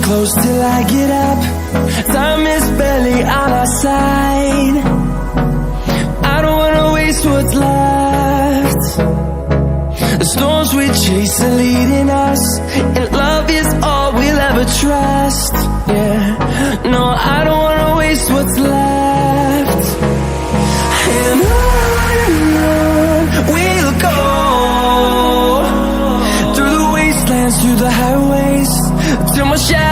close till I get up. Time is barely on our side. I don't wanna waste what's left. The storms we chase are leading us, and love is all we'll ever trust. Yeah, no, I don't wanna waste what's left. And on we'll go, through the wastelands, through the highways, till my shadow